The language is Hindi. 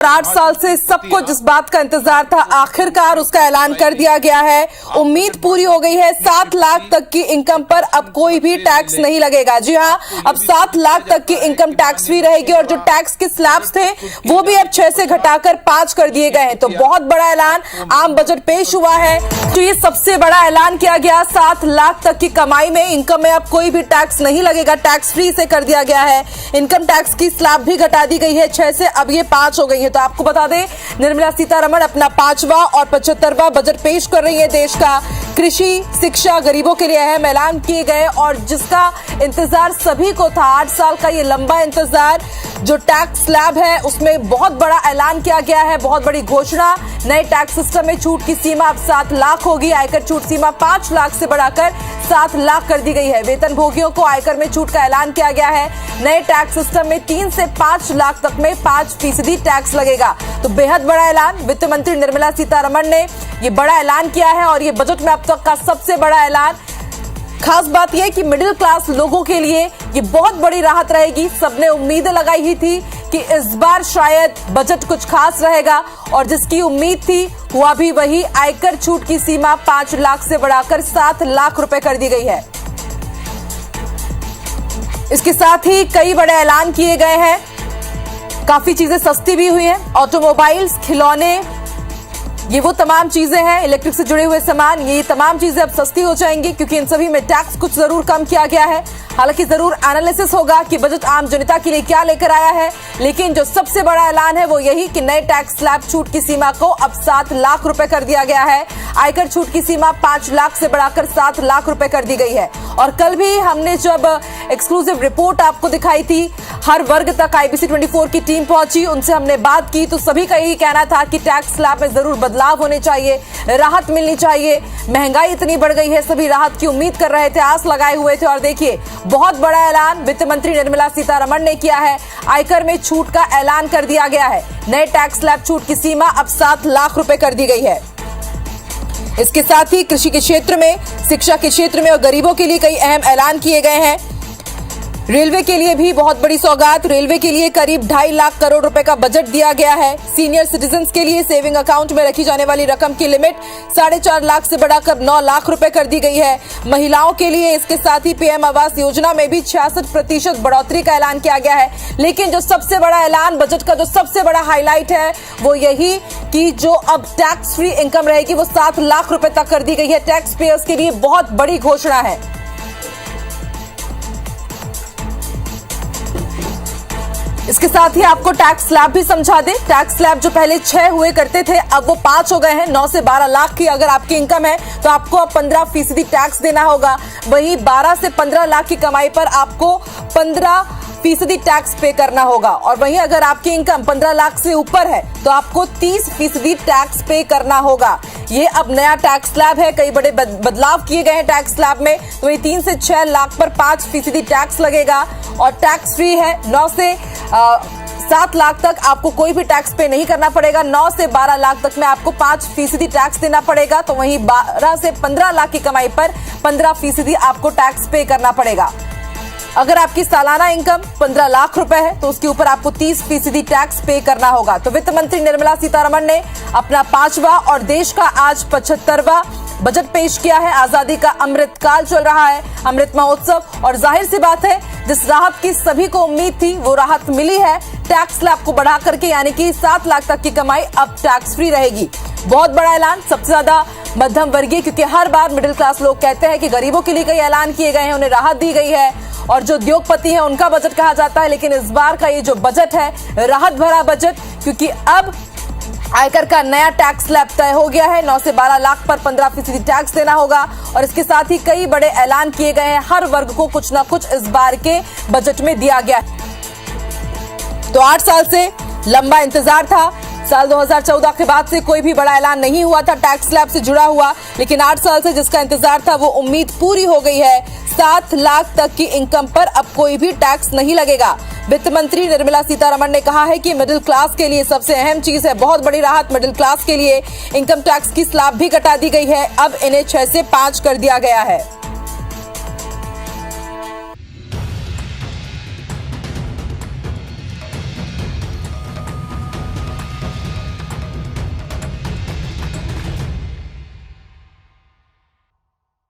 8 साल से सबको जिस बात का इंतजार था आखिरकार उसका ऐलान कर दिया गया है। उम्मीद पूरी हो गई है। 7 लाख तक की इनकम पर अब कोई भी टैक्स नहीं लगेगा। जी हां, अब 7 लाख तक की इनकम टैक्स फ्री रहेगी और जो टैक्स के स्लैब्स थे वो भी अब 6 से घटाकर 5 कर दिए गए हैं। तो बहुत बड़ा ऐलान, आम बजट पेश हुआ है तो ये सबसे बड़ा ऐलान किया गया। 7 लाख तक की कमाई में, इनकम में अब कोई भी टैक्स नहीं लगेगा, टैक्स फ्री से कर दिया गया है। इनकम टैक्स की स्लैब भी घटा दी गई है, 6 से अब ये 5 हो गई है। तो आपको बता दें, निर्मला सीतारमण अपना 5वां और 75वां बजट पेश कर रही है। देश का कृषि, शिक्षा, गरीबों के लिए अहम ऐलान किए गए और जिसका इंतजार सभी को था। 8 साल का ये लंबा इंतजार, जो टैक्स स्लैब है उसमें बहुत बड़ा ऐलान किया गया है, बहुत बड़ी घोषणा। नए टैक्स सिस्टम में छूट की सीमा अब 7 लाख होगी। आयकर छूट सीमा 5 लाख से बढ़ाकर 7 लाख कर दी गई है। वेतन भोगियों को आयकर में छूट का ऐलान किया गया है। नए टैक्स सिस्टम में 3 से 5 लाख तक में 5% टैक्स लगेगा। तो बेहद बड़ा ऐलान, वित्त मंत्री निर्मला सीतारमण ने ये बड़ा ऐलान किया है और ये बजट में अब तक का सबसे बड़ा ऐलान। खास बात यह कि मिडिल क्लास लोगों के लिए ये बहुत बड़ी राहत रहेगी। सबने उम्मीदें लगाई ही थी कि इस बार शायद बजट कुछ खास रहेगा और जिसकी उम्मीद थी हुआ भी वही। आयकर छूट की सीमा 5 लाख से बढ़ाकर 7 लाख रुपए कर दी गई है। इसके साथ ही कई बड़े ऐलान किए गए हैं। काफी चीजें सस्ती भी हुई हैं। ऑटोमोबाइल्स, खिलौने, ये वो तमाम चीजें हैं, इलेक्ट्रिक से जुड़े हुए सामान, ये तमाम चीजें अब सस्ती हो जाएंगी क्योंकि इन सभी में टैक्स कुछ जरूर कम किया गया है। हालांकि जरूर एनालिसिस होगा कि बजट आम जनता के लिए क्या लेकर आया है, लेकिन जो सबसे बड़ा ऐलान है वो यही कि नए टैक्स स्लैब छूट की सीमा को अब 7 लाख रुपए कर दिया गया है। आयकर छूट की सीमा 5 लाख से बढ़ाकर 7 लाख रुपए कर दी गई है। और कल भी हमने जब एक्सक्लूसिव रिपोर्ट आपको दिखाई थी, हर वर्ग तक IBC 24 की टीम पहुंची, उनसे हमने बात की तो सभी का यही कहना था कि टैक्स स्लैब में जरूर बदलाव होने चाहिए, राहत मिलनी चाहिए। महंगाई इतनी बढ़ गई है, सभी राहत की उम्मीद कर रहे थे, आस लगाए हुए थे। और देखिए, बहुत बड़ा ऐलान वित्त मंत्री निर्मला सीतारमण ने किया है। आयकर में छूट का ऐलान कर दिया गया है। नए टैक्स स्लैब छूट की सीमा अब 7 लाख रुपए कर दी गई है। इसके साथ ही कृषि के क्षेत्र में, शिक्षा के क्षेत्र में और गरीबों के लिए कई अहम ऐलान किए गए हैं। रेलवे के लिए भी बहुत बड़ी सौगात। रेलवे के लिए करीब 2.5 लाख करोड़ रुपए का बजट दिया गया है। सीनियर सिटीजन्स के लिए सेविंग अकाउंट में रखी जाने वाली रकम की लिमिट 4.5 लाख से बढ़ाकर 9 लाख रुपए कर दी गई है। महिलाओं के लिए इसके साथ ही PM आवास योजना में भी 66% बढ़ोतरी का ऐलान किया गया है। लेकिन जो सबसे बड़ा ऐलान, बजट का जो सबसे बड़ा हाईलाइट है वो यही कि जो अब टैक्स फ्री इनकम रहेगी वो 7 लाख रुपए तक कर दी गई है। टैक्स पेयर्स के लिए बहुत बड़ी घोषणा है। इसके साथ ही आपको टैक्स स्लैब भी समझा दें। टैक्स स्लैब जो पहले 6 हुए करते थे अब वो 5 हो गए हैं। 9 से 12 लाख की अगर आपकी इनकम है तो आपको अब 15% टैक्स देना होगा। वहीं 12 से 15 लाख की कमाई पर आपको 15% टैक्स पे करना होगा। और वहीं अगर आपकी इनकम 15 लाख से ऊपर है तो आपको 30% टैक्स पे करना होगा। ये अब नया टैक्स स्लैब है। कई बड़े बदलाव किए गए हैं टैक्स स्लैब में। तो ये 3 से 6 लाख पर 5% टैक्स लगेगा और टैक्स फ्री है। 9 से 7 लाख तक आपको कोई भी टैक्स पे नहीं करना पड़ेगा। 9 से 12 लाख तक में आपको 5% टैक्स देना पड़ेगा। तो वहीं 12 से 15 लाख की कमाई पर 15% आपको टैक्स पे करना पड़ेगा। अगर आपकी सालाना इनकम 15 लाख रुपए है तो उसके ऊपर आपको 30% टैक्स पे करना होगा। तो वित्त मंत्री निर्मला सीतारमण ने अपना 5वां और देश का आज 75वां बजट पेश किया है। आजादी का अमृत काल चल रहा है, अमृत महोत्सव, और जाहिर सी बात है जिस राहत की सभी को उम्मीद थी वो राहत मिली है। टैक्स स्लैब को बढ़ा करके यानी कि 7 लाख तक की कमाई अब टैक्स फ्री रहेगी। बहुत बड़ा ऐलान, सबसे ज्यादा मध्यम वर्गीय, क्योंकि हर बार मिडिल क्लास लोग कहते हैं कि गरीबों के लिए कई ऐलान किए गए हैं, उन्हें राहत दी गई है और जो उद्योगपति है उनका बजट कहा जाता है। लेकिन इस बार का ये जो बजट है राहत भरा बजट, क्योंकि अब आयकर का नया टैक्स स्लैब तय हो गया है। 9 से 12 लाख पर 15% टैक्स देना होगा और इसके साथ ही कई बड़े ऐलान किए गए हैं। हर वर्ग को कुछ ना कुछ इस बार के बजट में दिया गया है। तो 8 साल से लंबा इंतजार था। साल 2014 के बाद से कोई भी बड़ा ऐलान नहीं हुआ था टैक्स स्लैब से जुड़ा हुआ, लेकिन 8 साल से जिसका इंतजार था वो उम्मीद पूरी हो गई है। 7 लाख तक की इनकम पर अब कोई भी टैक्स नहीं लगेगा। वित्त मंत्री निर्मला सीतारमण ने कहा है कि मिडिल क्लास के लिए सबसे अहम चीज है, बहुत बड़ी राहत मिडिल क्लास के लिए। इनकम टैक्स की स्लैब भी घटा दी गई है, अब इन्हें 6 से 5 कर दिया गया है।